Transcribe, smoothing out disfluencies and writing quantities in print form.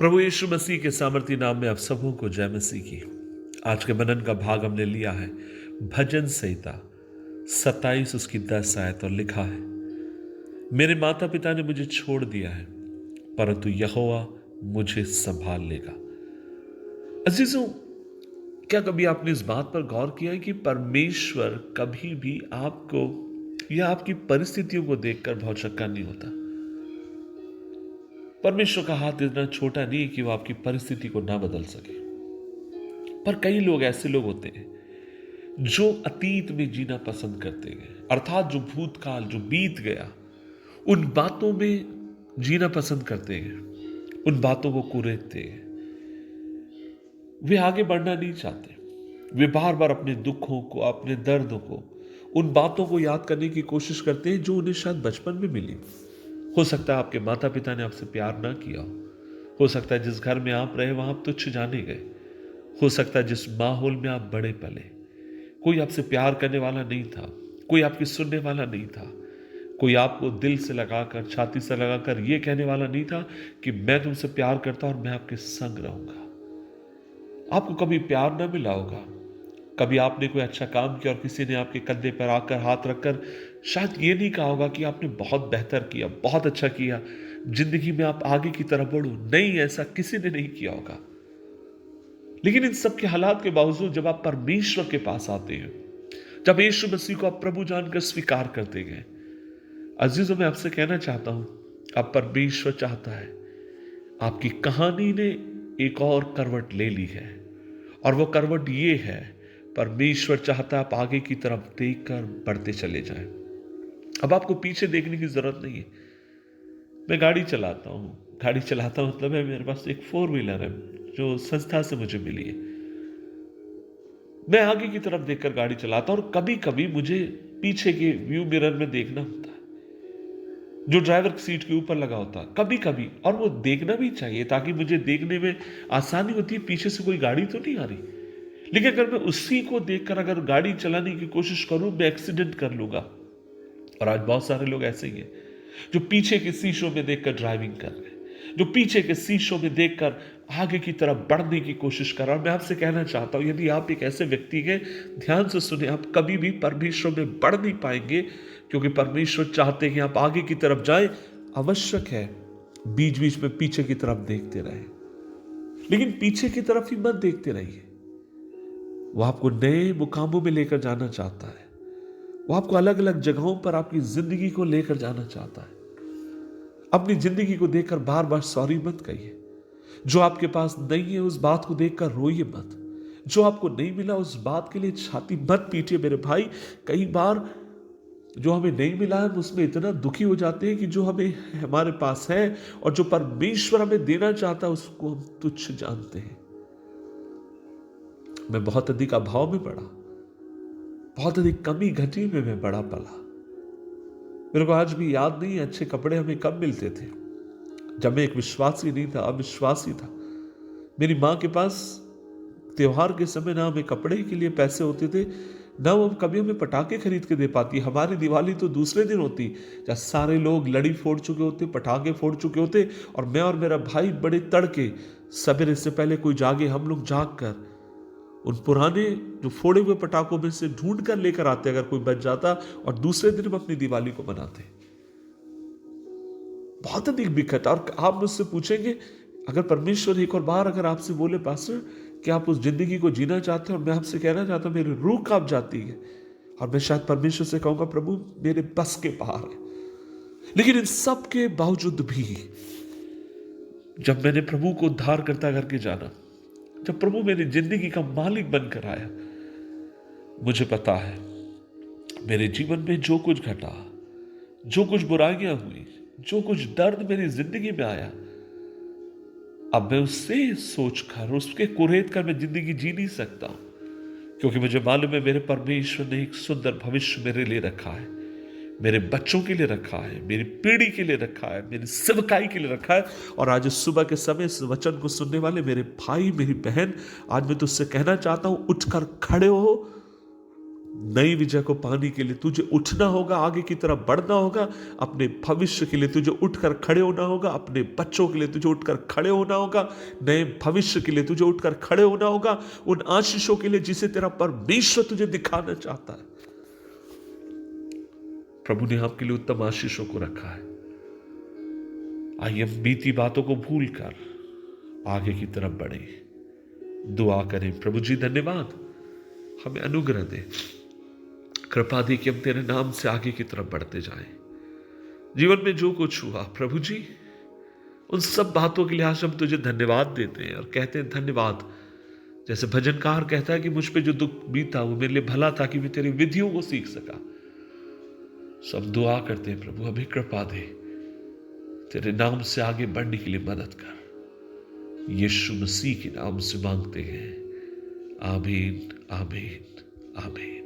प्रभु यीशु मसीह के सामर्थी नाम में आप सबों को जय मसीह की। आज के मनन का भाग हमने लिया है भजन संहिता 27 उसकी 10 आयत और लिखा है, मेरे माता पिता ने मुझे छोड़ दिया है परंतु यहोवा मुझे संभाल लेगा। अजीजों, क्या कभी आपने इस बात पर गौर किया है कि परमेश्वर कभी भी आपको या आपकी परिस्थितियों को देखकर भौचक्का नहीं होता। परमेश्वर का हाथ इतना छोटा नहीं है कि वो आपकी परिस्थिति को ना बदल सके। पर कई लोग ऐसे लोग होते हैं जो अतीत में जीना पसंद करते हैं, अर्थात जो भूतकाल जो बीत गया उन बातों में जीना पसंद करते हैं, उन बातों को कुरेदते हैं। वे आगे बढ़ना नहीं चाहते। वे बार बार अपने दुखों को, अपने दर्दों को, उन बातों को याद करने की कोशिश करते हैं जो उन्हें शायद बचपन में मिली। हो सकता है आपके माता पिता ने आपसे प्यार ना किया हो सकता है जिस घर में आप रहे वहां आप तुच्छ जाने गए, हो सकता है जिस माहौल में आप बड़े पले कोई आपसे प्यार करने वाला नहीं था, कोई आपकी सुनने वाला नहीं था, कोई आपको दिल से लगाकर, छाती से लगाकर यह कहने वाला नहीं था कि मैं तुमसे प्यार करता हूं और मैं आपके संग रहूंगा। आपको कभी प्यार ना मिला होगा। कभी आपने कोई अच्छा काम किया और किसी ने आपके कंधे पर आकर हाथ रखकर शायद ये नहीं कहा होगा कि आपने बहुत बेहतर किया, बहुत अच्छा किया, जिंदगी में आप आगे की तरफ बढ़ो। नहीं, ऐसा किसी ने नहीं किया होगा। लेकिन इन सब के हालात के बावजूद जब आप परमेश्वर के पास आते हैं, जब यीशु मसीह को आप प्रभु जानकर स्वीकार करते गए, अजीजों, मैं आपसे कहना चाहता हूं, अब परमेश्वर चाहता है, आपकी कहानी ने एक और करवट ले ली है और वो करवट ये है, परमेश्वर चाहता है आप आगे की तरफ देखकर बढ़ते चले जाएं। अब आपको पीछे देखने की जरूरत नहीं है। मैं गाड़ी चलाता मतलब है मेरे पास एक 4 व्हीलर है जो संस्था से मुझे मिली है। मैं आगे की तरफ देखकर गाड़ी चलाता हूं और कभी कभी मुझे पीछे के व्यू मिरर में देखना होता है जो ड्राइवर सीट के ऊपर लगा होता है कभी कभी, और वो देखना भी चाहिए ताकि मुझे देखने में आसानी होती है पीछे से कोई गाड़ी तो नहीं आ रही। लेकिन अगर मैं उसी को देखकर अगर गाड़ी चलाने की कोशिश करूं, मैं एक्सीडेंट कर लूंगा। और आज बहुत सारे लोग ऐसे ही हैं जो पीछे के शीशों में देखकर ड्राइविंग कर रहे हैं, जो पीछे के शीशों में देखकर आगे की तरफ बढ़ने की कोशिश कर रहा हूं। मैं आपसे कहना चाहता हूं, यदि आप एक ऐसे व्यक्ति हैं, ध्यान से सुने, आप कभी भी परमेश्वर में बढ़ नहीं पाएंगे, क्योंकि परमेश्वर चाहते हैं आप आगे की तरफ जाएं। आवश्यक है बीच बीच में पीछे की तरफ देखते रहे, लेकिन पीछे की तरफ ही मत देखते रहिए। वो आपको नए मुकामों में लेकर जाना चाहता है। वो आपको अलग अलग जगहों पर आपकी जिंदगी को लेकर जाना चाहता है। अपनी जिंदगी को देखकर बार बार सॉरी मत कहिए। जो आपके पास नहीं है उस बात को देखकर रोइए मत। जो आपको नहीं मिला उस बात के लिए छाती मत पीटिए मेरे भाई। कई बार जो हमें नहीं मिला है उसमें इतना दुखी हो जाते हैं कि जो हमें हमारे पास है और जो परमेश्वर हमें देना चाहता है उसको हम तुच्छ जानते हैं। मैं बहुत अधिक अभाव में पड़ा, बहुत अधिक कमी घटी में मैं बड़ा पला। मेरे को आज भी याद नहीं अच्छे कपड़े हमें कब मिलते थे, जब मैं एक विश्वासी नहीं था, अविश्वासी था। मेरी माँ के पास त्योहार के समय ना हमें कपड़े के लिए पैसे होते थे, ना वो कभी हमें पटाखे खरीद के दे पाती। हमारी दिवाली तो दूसरे दिन होती जब सारे लोग लड़ी फोड़ चुके होते, पटाखे फोड़ चुके होते, और मैं और मेरा भाई बड़े तड़के सवेरे से पहले कोई जागे, हम लोग जाग कर उन पुराने जो फोड़े हुए पटाखों में से ढूंढ कर लेकर आते अगर कोई बच जाता, और दूसरे दिन हम अपनी दिवाली को मनाते। बहुत अधिक बिखट। और आप मुझसे पूछेंगे, अगर परमेश्वर एक और बार अगर आपसे बोले पास्टर कि आप उस जिंदगी को जीना चाहते हैं, और मैं आपसे कहना चाहता हूं मेरी रूह कांप जाती है, और मैं शायद परमेश्वर से कहूंगा प्रभु मेरे बस के बाहर है। लेकिन इन सब के बावजूद भी जब मैंने प्रभु को उद्धार करता करके जाना, जब प्रभु मेरी जिंदगी का मालिक बनकर आया, मुझे पता है मेरे जीवन में जो कुछ घटा, जो कुछ बुराइयां हुई, जो कुछ दर्द मेरी जिंदगी में आया, अब मैं उससे सोचकर, उसके कुरेद कर मैं जिंदगी जी नहीं सकता, क्योंकि मुझे मालूम है मेरे परमेश्वर ने एक सुंदर भविष्य मेरे लिए रखा है, मेरे बच्चों के लिए रखा है, मेरी पीढ़ी के लिए रखा है, मेरी सेवकाई के लिए रखा है। और आज सुबह के समय इस वचन को सुनने वाले मेरे भाई, मेरी बहन, आज मैं तुझसे कहना चाहता हूं, उठकर खड़े हो, नई विजय को पाने के लिए तुझे उठना होगा, आगे की तरफ बढ़ना होगा। अपने भविष्य के लिए तुझे उठकर खड़े होना होगा, अपने बच्चों के लिए तुझे उठकर खड़े होना होगा, नए भविष्य के लिए तुझे उठकर खड़े होना होगा, उन आशीषों के लिए जिसे तेरा परमेश्वर तुझे दिखाना चाहता है। प्रभु ने आपके लिए उत्तम आशीषों को रखा है। आइए हम बीती बातों को भूलकर आगे की तरफ बढ़े, दुआ करें। प्रभु जी धन्यवाद, हमें अनुग्रह दे, कृपा दे कि हम तेरे नाम से आगे की तरफ बढ़ते जाएं। जीवन में जो कुछ हुआ प्रभु जी, उन सब बातों के लिए आज हम तुझे धन्यवाद देते हैं और कहते हैं धन्यवाद। जैसे भजनकार कहता है कि मुझ पे जो दुख बीता वो मेरे लिए भला था कि मैं तेरी विधियों को सीख सका। सब दुआ करते हैं प्रभु हमें कृपा दे, तेरे नाम से आगे बढ़ने के लिए मदद कर। यीशु मसीह के नाम से मांगते हैं, आमीन आमीन आमीन।